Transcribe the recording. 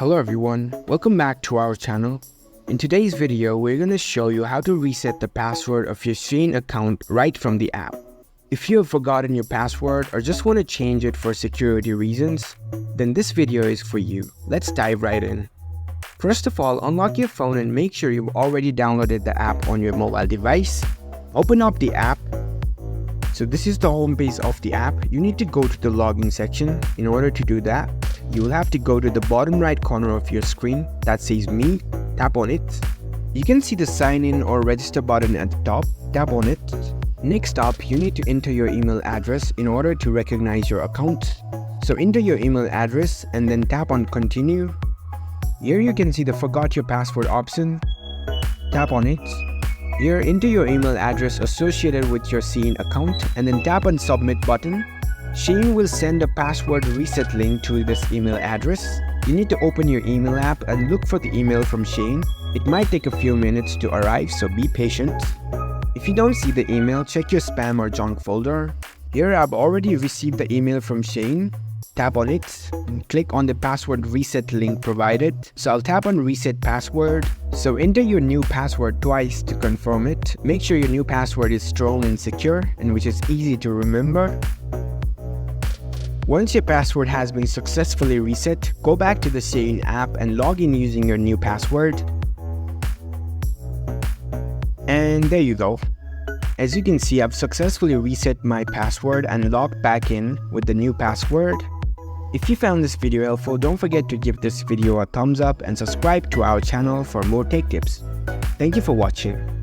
Hello everyone, welcome back to our channel. In today's video, we're going to show you how to reset the password of your Shein account right from the app. If you have forgotten your password or just want to change it for security reasons, then this video is for you. Let's dive right in. First of all, unlock your phone and make sure you've already downloaded the app on your mobile device. Open up the app. So this is the home page of the app. You need to go to the login section. In order to do that, you will have to go to the bottom right corner of your screen that says Me. Tap on it. You can see the sign in or register button at the top. Tap on it. Next up, you need to enter your email address in order to recognize your account. So enter your email address and then tap on continue. Here you can see the forgot your password option. Tap on it. Here enter your email address associated with your Shein account and then tap on submit button. Shein will send a password reset link to this email address. You need to open your email app and look for the email from Shein. It might take a few minutes to arrive, so be patient. If you don't see the email, check your spam or junk folder. Here I've already received the email from Shein. Tap on it and click on the password reset link provided. So I'll tap on reset password. So enter your new password twice to confirm it. Make sure your new password is strong and secure and which is easy to remember. Once your password has been successfully reset, go back to the Shein app and log in using your new password. And there you go. As you can see, I've successfully reset my password and logged back in with the new password. If you found this video helpful, don't forget to give this video a thumbs up and subscribe to our channel for more tech tips. Thank you for watching.